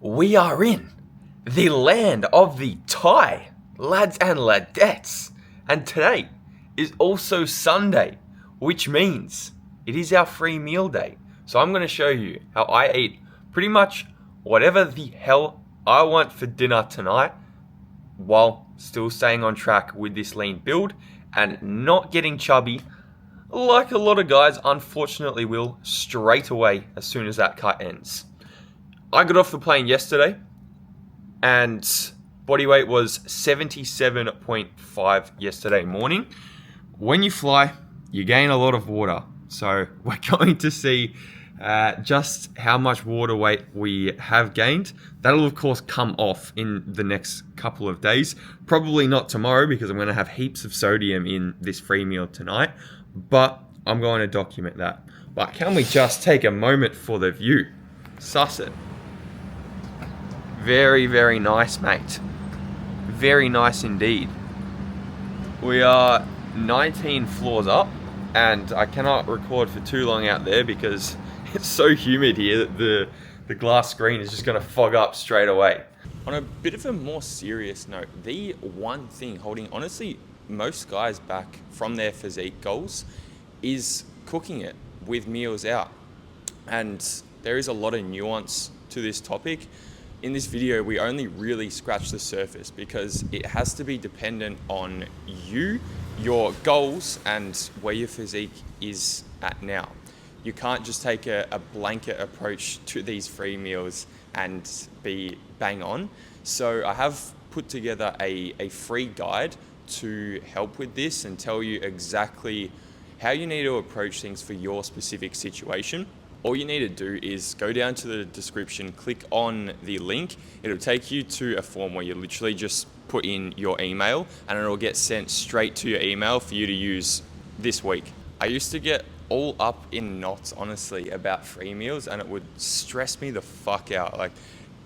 we are in the land of the Thai lads and ladettes. And today is also Sunday, which means it is our free meal day. So I'm going to show you how I eat pretty much whatever the hell I want for dinner tonight, while still staying on track with this lean build and not getting chubby like a lot of guys unfortunately will straight away as soon as that cut ends. I got off the plane yesterday and body weight was 77.5 yesterday morning. When you fly, you gain a lot of water. So we're going to see just how much water weight we have gained. That'll of course come off in the next couple of days. Probably not tomorrow because I'm going to have heaps of sodium in this free meal tonight, but I'm going to document that. But can we just take a moment for the view? Suss it. Very, very nice, mate. Very nice indeed. We are 19 floors up and I cannot record for too long out there because it's so humid here that the glass screen is just going to fog up straight away. On a bit of a more serious note, the one thing holding honestly most guys back from their physique goals is cooking it with meals out. And there is a lot of nuance to this topic. In this video, we only really scratch the surface because it has to be dependent on you, your goals, and where your physique is at now. You can't just take a blanket approach to these free meals and be bang on. So I have put together a free guide to help with this and tell you exactly how you need to approach things for your specific situation. All you need to do is go down to the description, click on the link. It'll take you to a form where you literally just put in your email and it'll get sent straight to your email for you to use this week. I used to get all up in knots, honestly, about free meals, and it would stress me the fuck out, like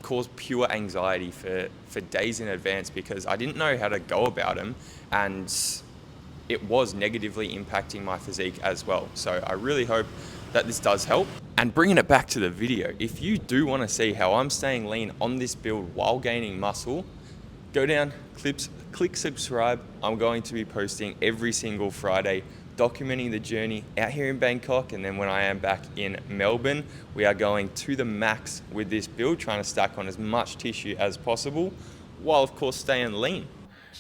cause pure anxiety for days in advance because I didn't know how to go about them, and it was negatively impacting my physique as well. So I really hope that this does help. And bringing it back to the video, if you do want to see how I'm staying lean on this build while gaining muscle, go down, click subscribe. I'm going to be posting every single Friday, documenting the journey out here in Bangkok, and then when I am back in Melbourne, we are going to the max with this build, trying to stack on as much tissue as possible, while of course staying lean.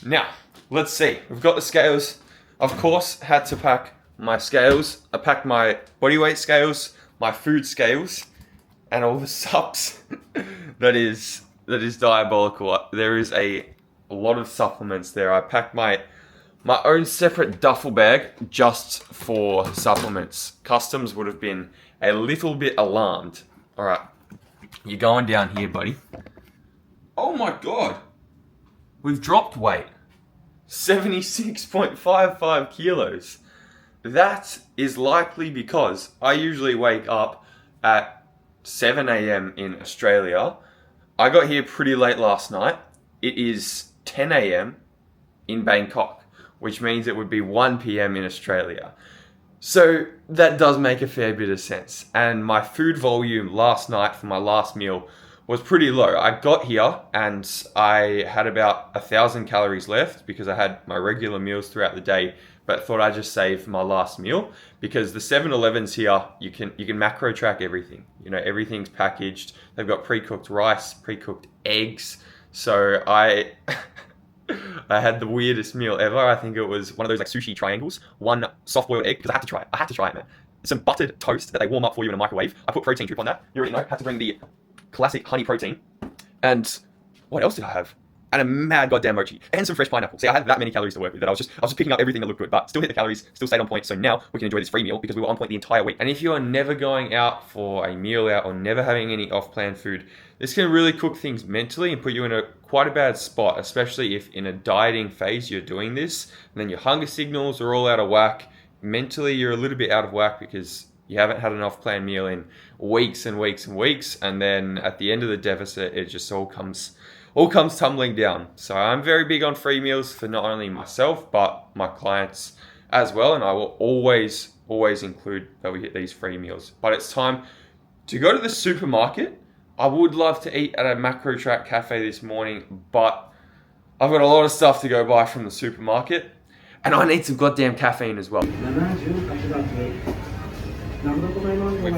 Now, let's see. We've got the scales. Of course, had to pack my scales. I packed my body weight scales, my food scales, and all the sups. that is diabolical. There is a lot of supplements there. I packed my own separate duffel bag just for supplements. Customs would have been a little bit alarmed. All right, you're going down here, buddy. Oh my God, we've dropped weight. 76.55 kilos. That is likely because I usually wake up at 7 a.m. in Australia. I got here pretty late last night. It is 10 a.m. in Bangkok, which means it would be 1 p.m. in Australia. So that does make a fair bit of sense. And my food volume last night for my last meal was pretty low. I got here and I had about 1,000 calories left because I had my regular meals throughout the day, but thought I'd just save my last meal because the 7-Elevens here, you can macro track everything. You know, everything's packaged. They've got pre-cooked rice, pre-cooked eggs. So I had the weirdest meal ever. I think it was one of those like sushi triangles, one soft boiled egg, because I had to try it. I had to try it, man. Some buttered toast that they warm up for you in a microwave. I put protein drip on that. You already know, had to bring the classic honey protein. And what else did I have? And a mad goddamn mochi. And some fresh pineapple. See, I had that many calories to work with that I was just picking up everything that looked good, but still hit the calories, still stayed on point. So now we can enjoy this free meal because we were on point the entire week. And if you are never going out for a meal out or never having any off-plan food, this can really cook things mentally and put you in quite a bad spot, especially if in a dieting phase you're doing this, and then your hunger signals are all out of whack. Mentally, you're a little bit out of whack because you haven't had an off-plan meal in weeks and weeks and weeks, and then at the end of the deficit, it just all comes tumbling down. So I'm very big on free meals for not only myself, but my clients as well, and I will always include that we get these free meals. But it's time to go to the supermarket, I would love to eat at a Macro Track cafe this morning, but I've got a lot of stuff to go buy from the supermarket, and I need some goddamn caffeine as well. We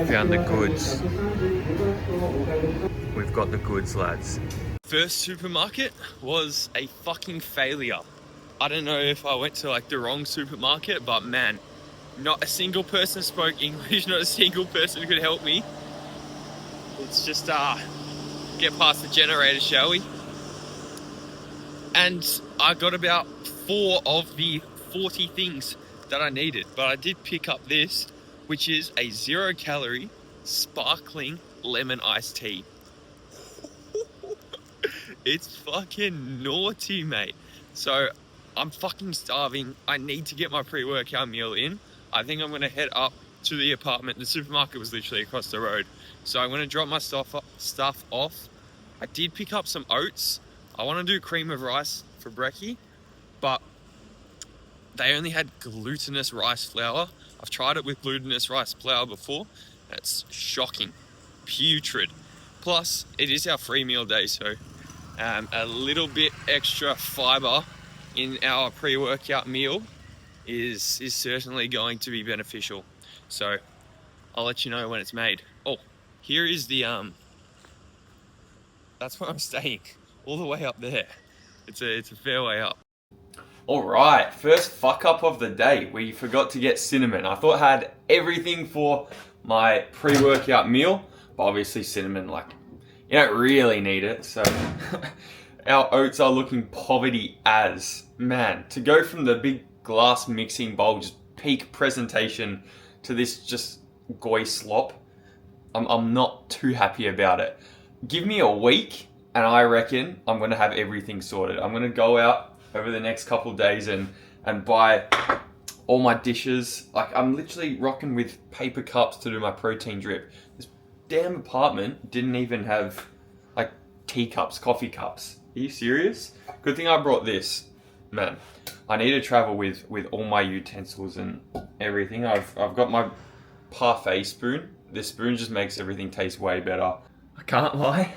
found the goods. We've got the goods, lads. First supermarket was a fucking failure. I don't know if I went to like the wrong supermarket, but man, not a single person spoke English, not a single person could help me. Let's just get past the generator, shall we? And I got about 4 of the 40 things that I needed, but I did pick up this, which is a 0-calorie sparkling lemon iced tea. It's fucking naughty, mate. So I'm fucking starving. I need to get my pre-workout meal in. I think I'm gonna head up to the apartment. The supermarket was literally across the road. So I'm gonna drop my stuff off. I did pick up some oats. I wanna do cream of rice for brekkie, but they only had glutinous rice flour. I've tried it with glutinous rice flour before. That's shocking, putrid. Plus, it is our free meal day, so a little bit extra fiber in our pre-workout meal is certainly going to be beneficial. So I'll let you know when it's made. Oh, here is the that's where I'm staying, all the way up there. It's a fair way up. All right, first fuck up of the day. We forgot to get cinnamon. I thought I had everything for my pre-workout meal, but obviously cinnamon, like, you don't really need it. So our oats are looking poverty as. Man, to go from the big glass mixing bowl, just peak presentation, to this just goy slop, I'm not too happy about it. Give me a week and I reckon I'm gonna have everything sorted. I'm gonna go out over the next couple of days and buy all my dishes. Like, I'm literally rocking with paper cups to do my protein drip. This damn apartment didn't even have like teacups, coffee cups. Are you serious? Good thing I brought this. Man, I need to travel with all my utensils and everything. I've got my parfait spoon. This spoon just makes everything taste way better. I can't lie,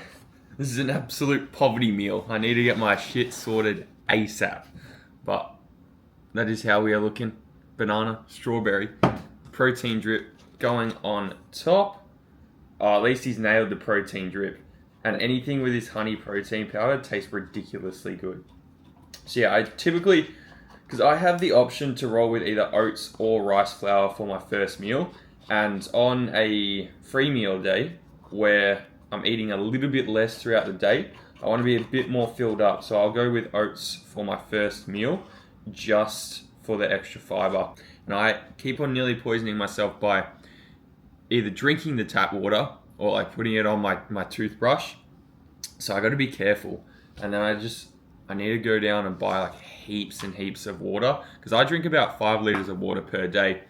this is an absolute poverty meal. I need to get my shit sorted ASAP. But that is how we are looking. Banana, strawberry, protein drip going on top. Oh, at least he's nailed the protein drip. And anything with this honey protein powder tastes ridiculously good. So yeah, I typically, because I have the option to roll with either oats or rice flour for my first meal. And on a free meal day, where I'm eating a little bit less throughout the day, I want to be a bit more filled up. So I'll go with oats for my first meal, just for the extra fiber. And I keep on nearly poisoning myself by either drinking the tap water or like putting it on my toothbrush. So I got to be careful. And then I need to go down and buy like heaps and heaps of water, because I drink about 5 liters of water per day.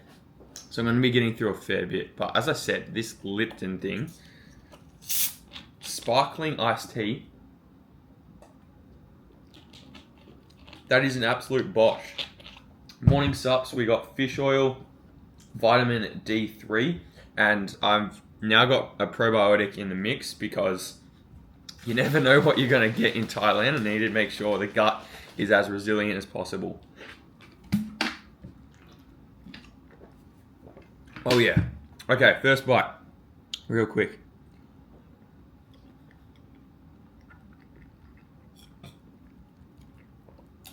So I'm going to be getting through a fair bit. But as I said, this Lipton thing, sparkling iced tea, that is an absolute bosh. Morning sups, we got fish oil, vitamin D3, and I've now got a probiotic in the mix, because you never know what you're going to get in Thailand, and I need to make sure the gut is as resilient as possible. Oh yeah. Okay, first bite. Real quick.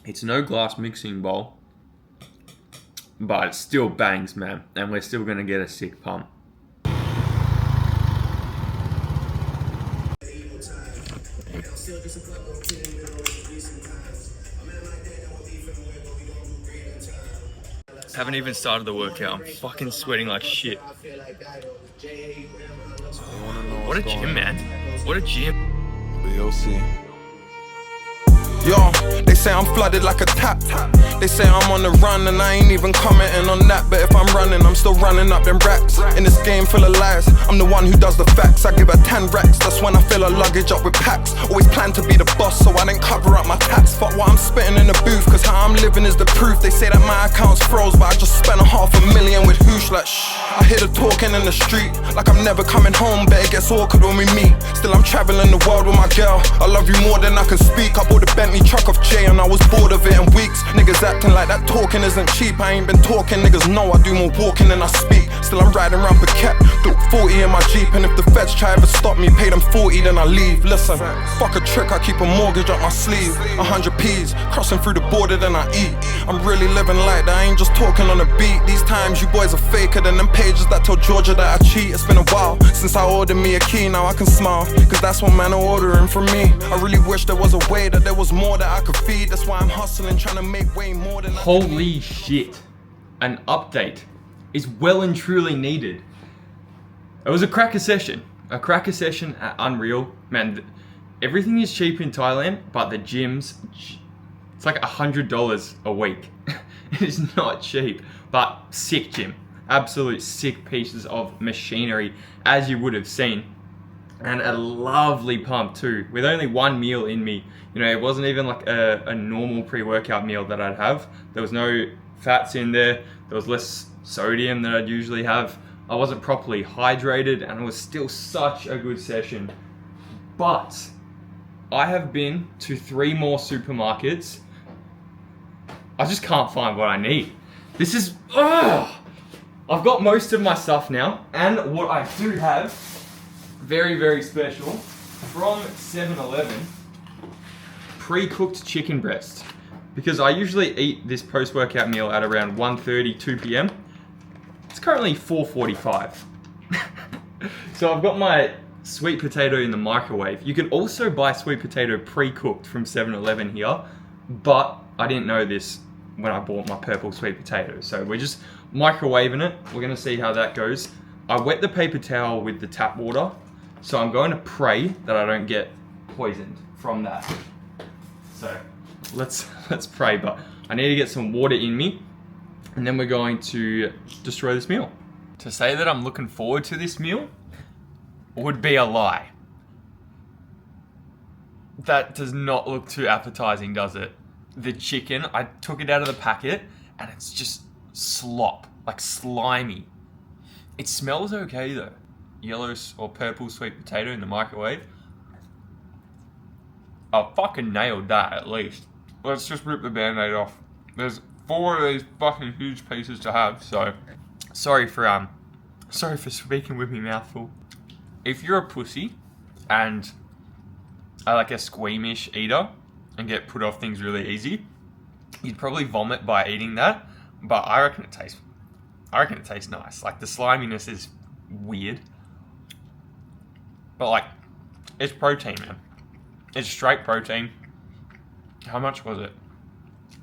It's no glass mixing bowl, but it still bangs, man. And we're still going to get a sick pump. Haven't even started the workout. I'm fucking sweating like shit. What a gym, man. What a gym. We'll see. Yo, they say I'm flooded like a tap. They say I'm on the run and I ain't even commenting on that. But if I'm running, I'm still running up them racks. In this game full of lies, I'm the one who does the facts. I give her 10 racks, that's when I fill her luggage up with packs. Always plan to be the boss, so I didn't cover up my tats. Fuck what I'm spitting in the booth, cause how I'm living is the proof. They say that my account's froze, but I just spent $500,000 with hoosh. Like shh, I hear the talking in the street, like I'm never coming home, but it gets awkward when we meet. Still I'm traveling the world with my girl, I love you more than I can speak. I bought a Bentley truck off Jay and I was bored of it in weeks. Niggas acting like that talking isn't cheap. I ain't been talking, niggas know I do more walking than I speak. Still I'm riding around Phuket, do 40 in my Jeep. And if the feds try ever stop me, pay them 40 then I leave. Listen, fuck a trick, I keep a mortgage up my sleeve. 100 P's, crossing through the border then I eat. I'm really living like that, I ain't just talking on a beat. These times you boys are faker than them pages that told Georgia that I cheat. It's been a while since I ordered me a key, now I can smile, cause that's what man are ordering from me. I really wish there was a way that there was more that I could feed. That's why I'm hustling, trying to make way more than Holy shit. An update is well and truly needed. It was a cracker session. A cracker session at Unreal. Man, everything is cheap in Thailand, but the gyms, it's like $100 a week. It is not cheap, but sick gym. Absolute sick pieces of machinery, as you would have seen. And a lovely pump too, with only one meal in me. You know, it wasn't even like a normal pre-workout meal that I'd have. There was no fats in there. There was less sodium than I'd usually have. I wasn't properly hydrated, and it was still such a good session. But I have been to 3 more supermarkets. I just can't find what I need. This is, I've got most of my stuff now, and what I do have, very, very special, from 7-Eleven, pre-cooked chicken breast. Because I usually eat this post-workout meal at around 1:30, 2 p.m. It's currently 4:45. So I've got my sweet potato in the microwave. You can also buy sweet potato pre-cooked from 7-Eleven here, but I didn't know this when I bought my purple sweet potato. So we're just microwaving it. We're gonna see how that goes. I wet the paper towel with the tap water, so I'm going to pray that I don't get poisoned from that. So let's pray, but I need to get some water in me, and then we're going to destroy this meal. To say that I'm looking forward to this meal would be a lie. That does not look too appetizing, does it? The chicken, I took it out of the packet, and it's just slop, like slimy. It smells okay though. Yellow or purple sweet potato in the microwave. I fucking nailed that at least. Let's just rip the band-aid off. There's 4 of these fucking huge pieces to have, so sorry for speaking with me mouthful. If you're a pussy and are like a squeamish eater and get put off things really easy, you'd probably vomit by eating that, but I reckon it tastes nice. Like the sliminess is weird, but like it's protein, man. It's straight protein. How much was it?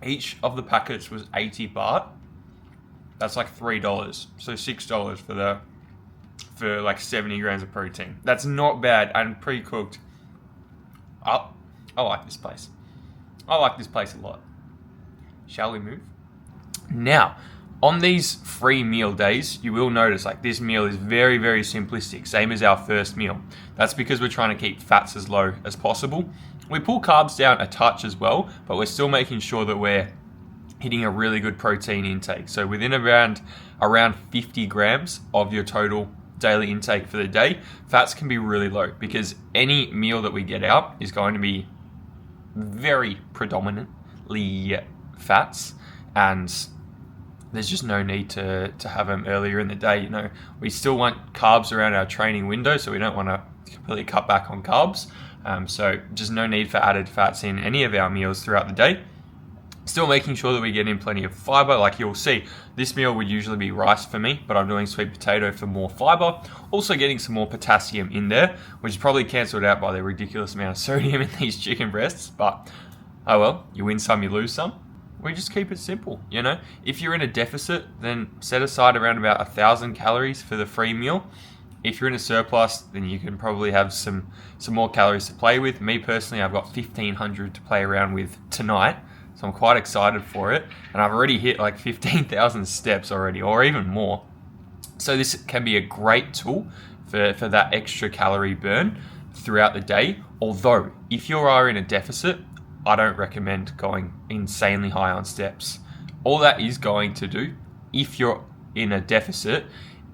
Each of the packets was 80 baht. That's like $3. So $6 for like 70 grams of protein. That's not bad and pre-cooked. I like this place. I like this place a lot. Shall we move? Now, on these free meal days, you will notice like this meal is very, very simplistic, same as our first meal. That's because we're trying to keep fats as low as possible. We pull carbs down a touch as well, but we're still making sure that we're hitting a really good protein intake. So within around 50 grams of your total daily intake for the day, fats can be really low because any meal that we get out is going to be very predominantly fats, and there's just no need to have them earlier in the day. You know, we still want carbs around our training window, so we don't want to completely cut back on carbs. So just no need for added fats in any of our meals throughout the day. Still making sure that we get in plenty of fiber. Like you'll see, this meal would usually be rice for me, but I'm doing sweet potato for more fiber. Also getting some more potassium in there, which is probably cancelled out by the ridiculous amount of sodium in these chicken breasts. But, oh well, you win some, you lose some. We just keep it simple, you know? If you're in a deficit, then set aside around about 1,000 calories for the free meal. If you're in a surplus, then you can probably have some more calories to play with. Me personally, I've got 1,500 to play around with tonight, so I'm quite excited for it. And I've already hit like 15,000 steps already, or even more. So this can be a great tool for that extra calorie burn throughout the day. Although, if you are in a deficit, I don't recommend going insanely high on steps. All that is going to do, if you're in a deficit,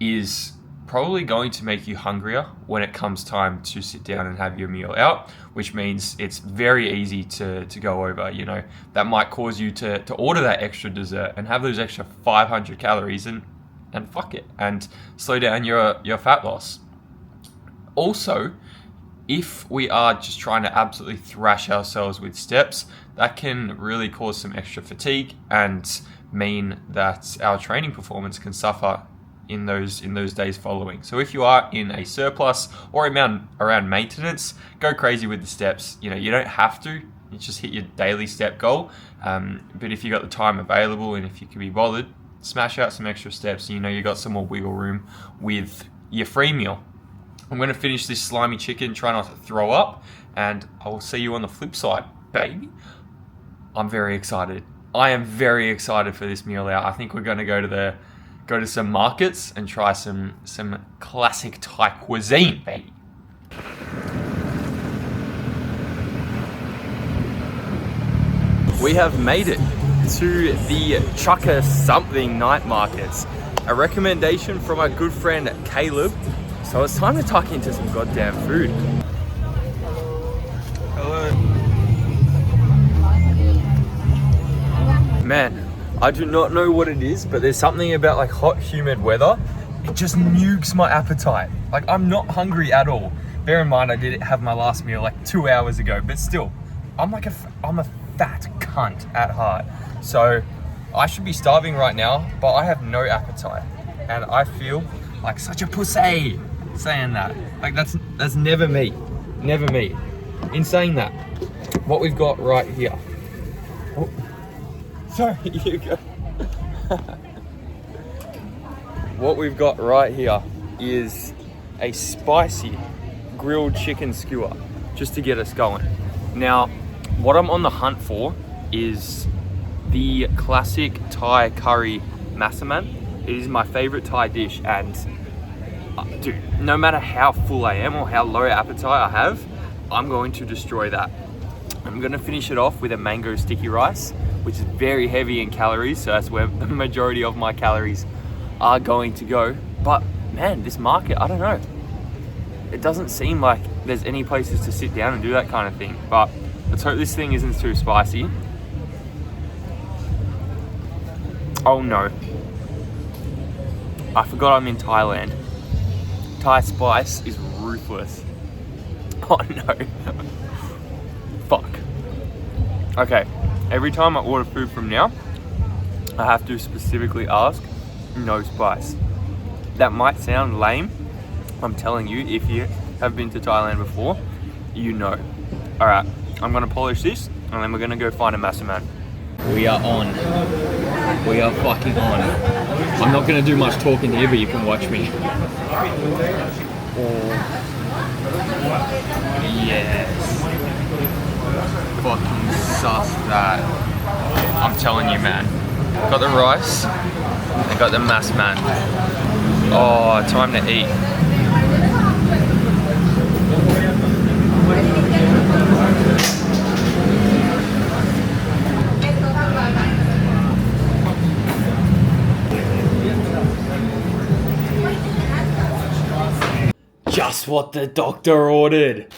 is probably going to make you hungrier when it comes time to sit down and have your meal out, which means it's very easy to go over. You know, that might cause you to order that extra dessert and have those extra 500 calories and fuck it, and slow down your fat loss. Also, if we are just trying to absolutely thrash ourselves with steps, that can really cause some extra fatigue and mean that our training performance can suffer in those days following. So if you are in a surplus or around maintenance, go crazy with the steps. You know, you don't have to. You just hit your daily step goal. But if you got the time available and if you can be bothered, smash out some extra steps. You know, you got some more wiggle room with your free meal. I'm going to finish this slimy chicken, try not to throw up, and I will see you on the flip side, baby. I'm very excited. I am very excited for this meal out. I think we're going to go to some markets and try some classic Thai cuisine, baby. We have made it to the Chukka something night markets. A recommendation from our good friend Caleb. So it's time to tuck into some goddamn food. Hello. Man, I do not know what it is, but there's something about like hot, humid weather. It just nukes my appetite. Like, I'm not hungry at all. Bear in mind, I did have my last meal like 2 hours ago, but still, I'm a fat cunt at heart. So I should be starving right now, but I have no appetite. And I feel like such a pussy saying that. Like, that's never me. Never me. In saying that, what we've got right here. Oh, sorry, you go. What we've got right here is a spicy grilled chicken skewer, just to get us going. Now, what I'm on the hunt for is the classic Thai curry masaman. It is my favorite Thai dish, and dude, no matter how full I am or how low appetite I have, I'm going to destroy that. I'm going to finish it off with a mango sticky rice, which is very heavy in calories, so that's where the majority of my calories are going to go. But man, this market, I don't know. It doesn't seem like there's any places to sit down and do that kind of thing. But let's hope this thing isn't too spicy. Oh no. I forgot I'm in Thailand. Thai spice is ruthless. Oh no. Fuck. Okay, every time I order food from now, I have to specifically ask, no spice. That might sound lame. I'm telling you, if you have been to Thailand before, you know. Alright, I'm gonna polish this, and then we're gonna go find a masaman. We are on. We are fucking on. I'm not gonna do much talking here, but you can watch me. Oh. Yes. Fucking sus that. I'm telling you, man. Got the rice. I got the masaman. Oh, time to eat. Just what the doctor ordered.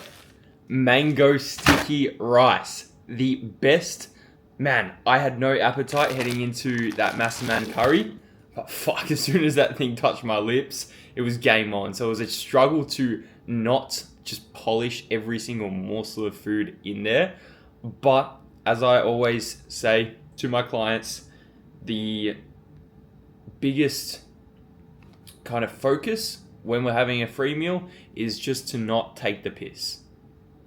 Mango sticky rice. The best. Man, I had no appetite heading into that masaman curry. But fuck, as soon as that thing touched my lips, it was game on. So it was a struggle to not just polish every single morsel of food in there. But as I always say to my clients, the biggest kind of focus when we're having a free meal is just to not take the piss.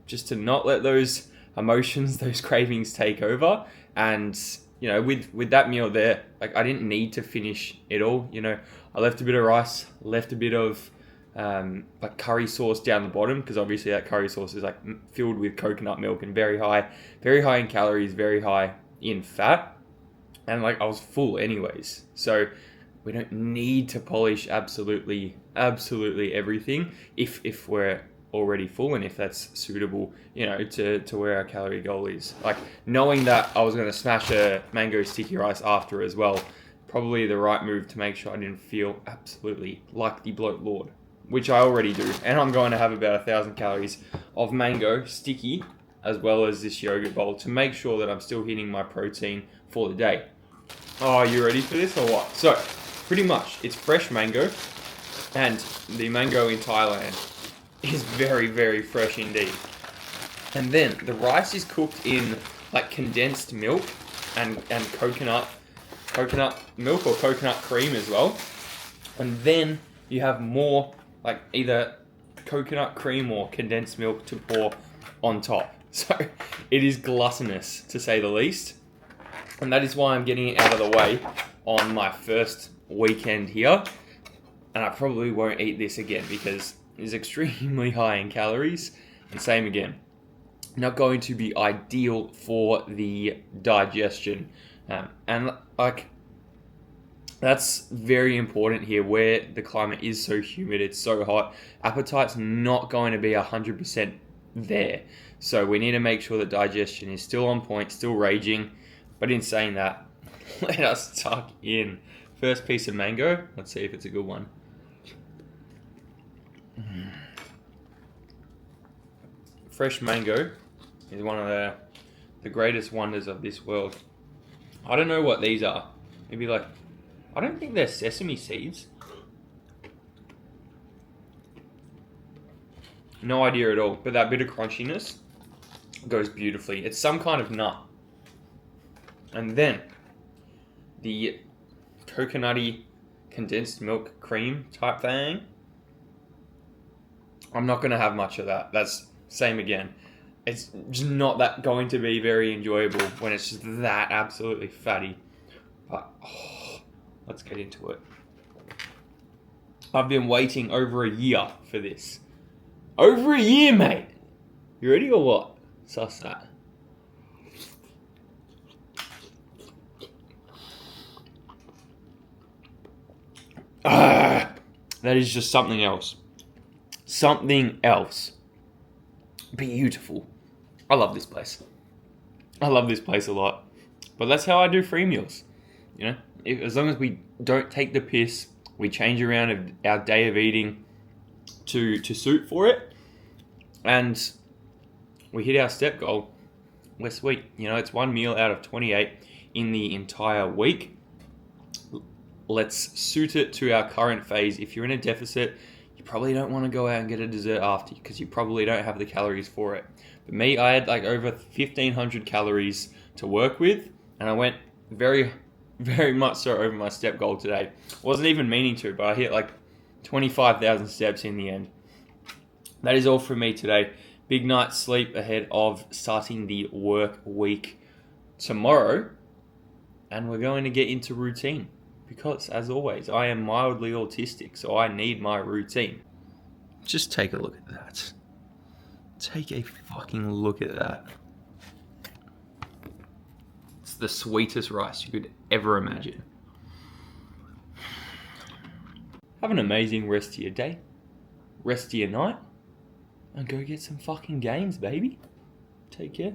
Just to not let those emotions, those cravings take over. And, you know, with that meal there, like, I didn't need to finish it all. You know, I left a bit of rice, left a bit of like curry sauce down the bottom, because obviously that curry sauce is like filled with coconut milk and very high in calories, very high in fat, and like I was full anyways. So we don't need to polish absolutely everything if we're already full, and if that's suitable, to where our calorie goal is. Like, knowing that I was going to smash a mango sticky rice after as well, probably the right move to make sure I didn't feel absolutely like the bloat lord, which I already do. And I'm going to have about 1,000 calories of mango sticky as well as this yogurt bowl to make sure that I'm still hitting my protein for the day. Oh, you ready for this or what? So, pretty much, it's fresh mango, and the mango in Thailand is very, very fresh indeed. And then the rice is cooked in like condensed milk and coconut milk or coconut cream as well. And then you have more like either coconut cream or condensed milk to pour on top. So it is gluttonous, to say the least. And that is why I'm getting it out of the way on my first weekend here. And I probably won't eat this again because it's extremely high in calories. And same again, not going to be ideal for the digestion. And like, that's very important here where the climate is so humid, it's so hot. Appetite's not going to be 100% there. So we need to make sure that digestion is still on point, still raging. But in saying that, let us tuck in. First piece of mango. Let's see if it's a good one. Fresh mango is one of the greatest wonders of this world. I don't know what these are. Maybe like, I don't think they're sesame seeds. No idea at all. But that bit of crunchiness goes beautifully. It's some kind of nut. And then the coconutty condensed milk cream type thing. I'm not going to have much of that. That's same again. It's just not that going to be very enjoyable when it's just that absolutely fatty. But let's get into it. I've been waiting over a year for this. Over a year, mate. You ready or what? Suss that. That is just something else. Something else. Beautiful. I love this place. I love this place a lot. But that's how I do free meals. As long as we don't take the piss, we change around our day of eating to suit for it, and we hit our step goal, we're sweet. It's one meal out of 28 in the entire week. Let's suit it to our current phase. If you're in a deficit, you probably don't want to go out and get a dessert after, because you probably don't have the calories for it. But me, I had like over 1,500 calories to work with, and I went very, very much so over my step goal today. Wasn't even meaning to, but I hit like 25,000 steps in the end. That is all from me today. Big night's sleep ahead of starting the work week tomorrow, and we're going to get into routine. Because, as always, I am mildly autistic, so I need my routine. Just take a look at that. Take a fucking look at that. It's the sweetest rice you could ever imagine. Have an amazing rest of your day, rest of your night, and go get some fucking gains, baby. Take care.